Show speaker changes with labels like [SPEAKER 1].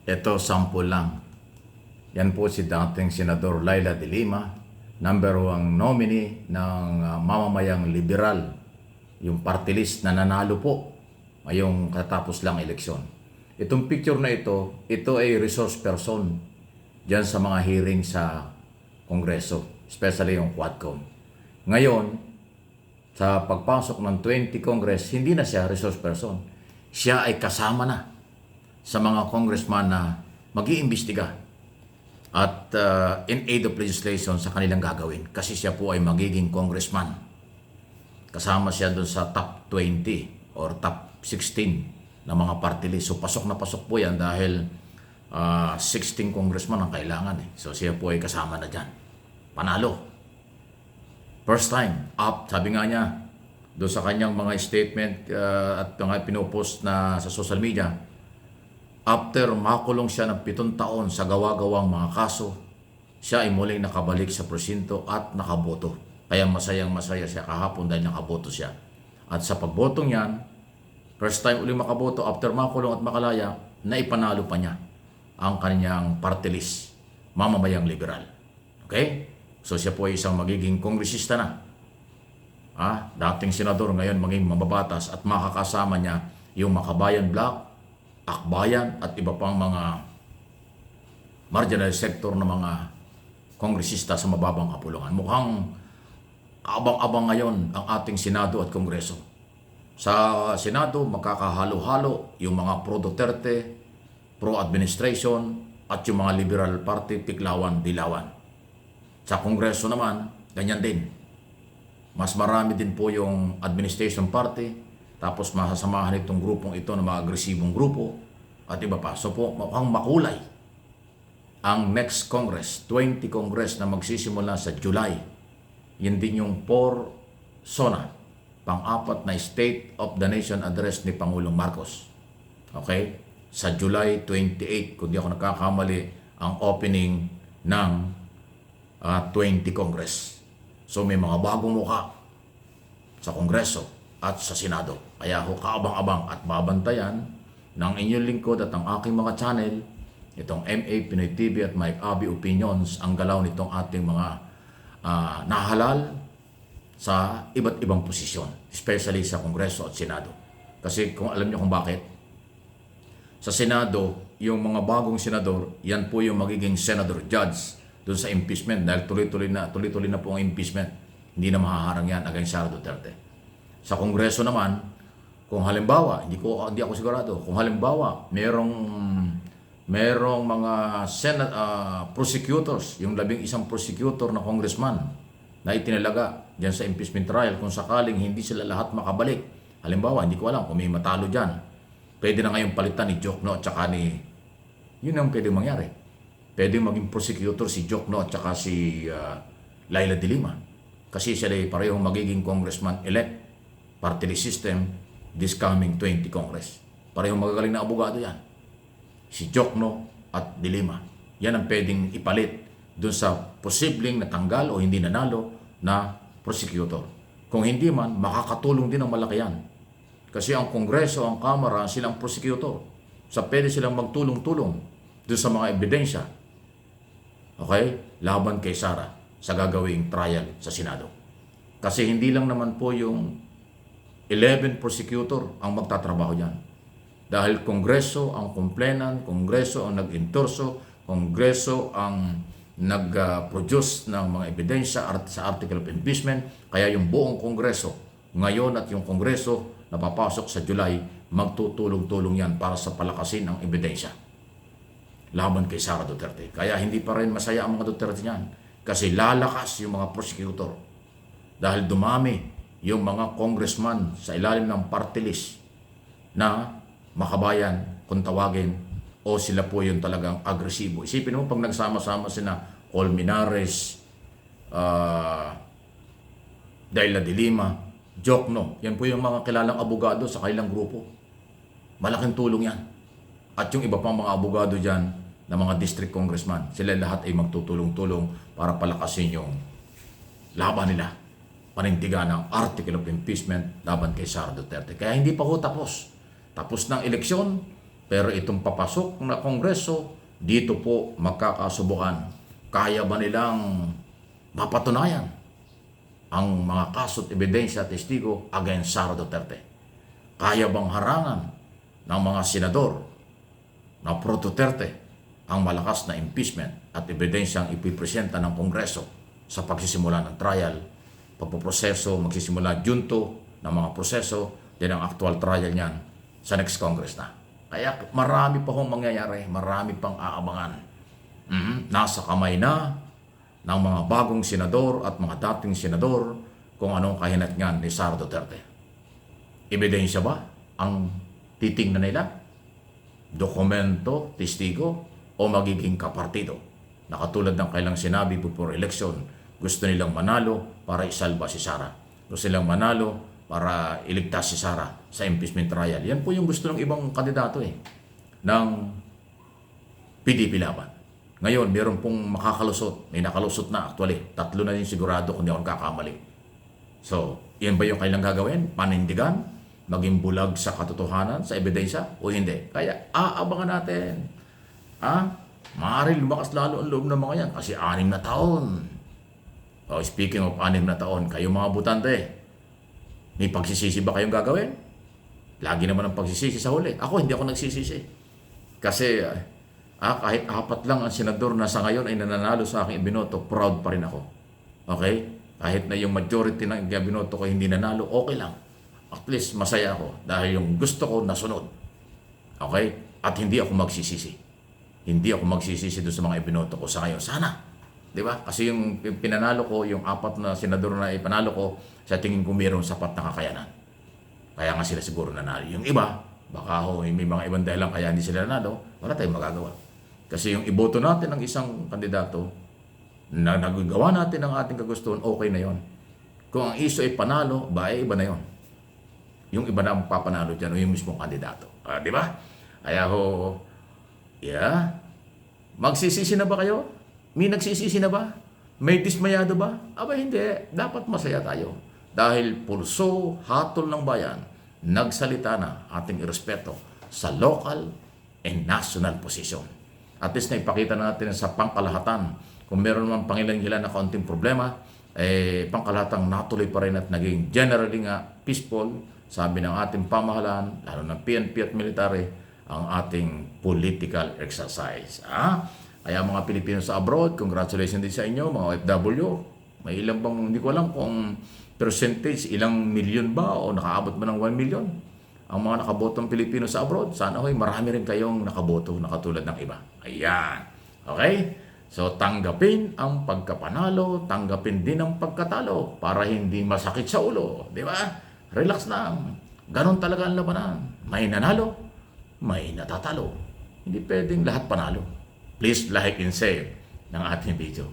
[SPEAKER 1] Ito, sample lang. Yan po si dating Senador Laila de Lima, number 1 nominee ng mamamayang liberal, yung party list na nanalo po ngayong katapos lang eleksyon. Itong picture na ito ay resource person dyan sa mga hearing sa Kongreso, especially yung Quadcom. Ngayon, sa pagpasok ng 20 Congress, hindi na siya resource person. Siya ay kasama na sa mga congressman na mag-iimbestiga at in aid of legislation sa kanilang gagawin. Kasi siya po ay magiging congressman. Kasama siya doon sa top 20 or top 16 na mga party list. So pasok na pasok po yan dahil 16 congressman ang kailangan. So siya po ay kasama na dyan. Panalo. First time, up, sabi nga niya, doon sa kanyang mga statement at mga pinopost na sa social media, after makulong siya ng 7 taon sa gawa-gawang mga kaso, siya ay muling nakabalik sa presinto at nakaboto. Kaya masayang masaya siya kahapon dahil nakaboto siya. At sa pagbotong yan, first time uling makaboto after makulong at makalaya, naipanalo pa niya ang kanyang party list, mamamayang liberal. Okay? So siya po ay isang magiging kongresista na. Dating senador, ngayon maging mababatas at makakasama niya yung Makabayan Bloc, Akbayan at iba pang mga marginalized sector na mga kongresista sa mababang kapulungan. Mukhang abang-abang ngayon ang ating Senado at Kongreso. Sa Senado, magkakahalo-halo yung mga pro-Duterte, pro-administration at yung mga Liberal Party, Tiklawan-Dilawan. Sa Kongreso naman, ganyan din. Mas marami din po yung administration party, tapos masasamahan itong grupong ito ng mga agresibong grupo at iba pa. So po, mukhang makulay ang next Congress, 20 Congress na magsisimula sa July. Yan din yung 4 SONA, pang-apat na State of the Nation Address ni Pangulong Marcos. Okay? Sa July 28, kung di ako nakakamali, ang opening ng 20 Congress. So may mga bagong mukha sa Kongreso at sa Senado. Kaya kaabang-abang at babantayan ng inyong lingkod at ang aking mga channel, itong MA Pinoy TV at Mike Abi Opinions, ang galaw nitong ating mga nahalal sa iba't ibang posisyon, especially sa Kongreso at Senado. Kasi kung alam niyo kung bakit, sa Senado, yung mga bagong senador, yan po yung magiging senador judge doon sa impeachment dahil tuloy-tuloy na po ang impeachment. Hindi na mahaharang yan against Sara Duterte. Sa Kongreso naman, kung halimbawa, hindi ako sigurado, kung halimbawa merong mga prosecutors, yung 11 prosecutor na congressman na itinalaga diyan sa impeachment trial, kung sakaling hindi sila lahat makabalik, halimbawa, hindi ko alam kung may matalo dyan, pwede na ngayon palitan ni Jokno at saka ni, yun ang pwede mangyari. Pwede maging prosecutor si Jokno at saka si Laila de Lima. Kasi sila ay parehong magiging congressman-elect, party list system, this coming 20 Congress. Parehong magagaling na abogado yan. Si Jokno at de Lima. Yan ang pwedeng ipalit dun sa posibleng natanggal o hindi nanalo na prosecutor. Kung hindi man, makakatulong din ang malaki yan. Kasi ang Kongreso, ang Kamara, silang prosecutor. So pwede silang magtulong-tulong dun sa mga ebidensya. Okay? Laban kay Sara sa gagawing trial sa Senado. Kasi hindi lang naman po yung 11 prosecutor ang magtatrabaho dyan. Dahil Kongreso ang complainant, Kongreso ang nag-endorso, Kongreso ang nag-produce ng mga ebidensya sa article of impeachment. Kaya yung buong Kongreso ngayon at yung Kongreso na papasok sa July, magtutulong-tulong yan para sa palakasin ng ebidensya laban kay Sara Duterte. Kaya hindi pa rin masaya ang mga Duterte niyan. Kasi lalakas yung mga prosecutor. Dahil dumami yung mga congressman sa ilalim ng party list na makabayan, kung tawagin, o sila po yung talagang agresibo. Isipin mo, pag nagsama-sama sina Colmenares, Laila de Lima, Jokno, yan po yung mga kilalang abogado sa kailang grupo. Malaking tulong yan. At yung iba pang mga abogado dyan, na mga district congressman, sila lahat ay magtutulong-tulong para palakasin yung laban nila, panindigan ng article of impeachment laban kay Sara Duterte. Kaya hindi pa ho tapos. Tapos ng eleksyon, Pero itong papasok na Kongreso, dito po magkakasubukan. Kaya ba nilang mapatunayan ang mga kaso at ebidensya at testigo against Sara Duterte? Kaya bang harangan ng mga senador na pro Duterte ang malakas na impeachment at ebidensyang ipipresenta ng Kongreso sa pagsisimula ng trial, pagpuproseso, magsisimula junto ng mga proseso, din ang actual trial niyan sa next Congress na. Kaya marami pa hong mangyayari, marami pang aabangan. Nasa kamay na ng mga bagong senador at mga dating senador kung anong kahinatnan ni Sara Duterte. Ebidensya ba ang titingnan nila? Dokumento, testigo, o magiging kapartido? Na katulad ng kailang sinabi before election, gusto nilang manalo para isalba si Sara. Gusto nilang manalo para iligtas si Sara sa impeachment trial. Yan po yung gusto ng ibang kandidato ng PDP Laban. Ngayon, meron pong makakalusot. May nakalusot na actually. 3 na din sigurado kung di ako kakamali. So, yan ba yung kailang gagawin? Panindigan? Maging bulag sa katotohanan, sa ebidensya? O hindi? Kaya aabangan natin. Maaaring lumakas lalo ang loob ng mga yan kasi 6 na taon. Speaking of 6 na taon, kayo mga butante, may pagsisisi ba kayong gagawin? Lagi naman ang pagsisisi sa huli. Ako, hindi ako nagsisisi. Kasi kahit 4 lang ang senador na sa ngayon ay nananalo sa aking ibinoto, proud pa rin ako. Okay? Kahit na yung majority ng ibinoto ko hindi nanalo, okay lang. At least masaya ako dahil yung gusto ko nasunod. Okay? At hindi ako magsisisi. Hindi ako magsisisi doon sa mga ibinoto ko sa ngayon. Sana. Di ba? Kasi yung pinanalo ko, yung 4 na senador na ipanalo ko, sa tingin ko mayroong sapat na kakayanan. Kaya nga sila siguro nanalo. Yung iba, baka may mga ibang dahilan kaya hindi sila nanalo, wala tayong magagawa. Kasi yung iboto natin ng isang kandidato, na nagagawa natin ang ating kagustuhan, okay na yon. Kung ang iso ay panalo, iba na yon. Yung iba na ang papanalo dyan, o yung mismong kandidato. Di ba? Kaya magsisisi na ba kayo? May nagsisisi na ba? May dismayado ba? Hindi. Dapat masaya tayo. Dahil pulso, hatol ng bayan, nagsalita na ating irespeto sa local and national position. At least na ipakita natin sa pangkalahatan. Kung meron naman pangilan-ilan na kaunting problema, pangkalahatang natuloy pa rin at naging generally nga peaceful, sabi ng ating pamahalaan, lalo ng PNP at military, ang ating political exercise. Kaya mga Pilipino sa abroad, congratulations din sa inyo, mga OFW. May ilang bang, hindi ko alam kung percentage, ilang milyon ba o nakaabot ba ng 1 million? Ang mga nakabotong Pilipino sa abroad, sana marami rin kayong nakaboto na katulad ng iba. Ayan. Okay? So, tanggapin ang pagkapanalo, tanggapin din ang pagkatalo para hindi masakit sa ulo. Di ba? Relax lang. Ganon talaga ang labanan. May nanalo, may natatalo. Hindi pwedeng lahat panalo. Please like and share ng ating video.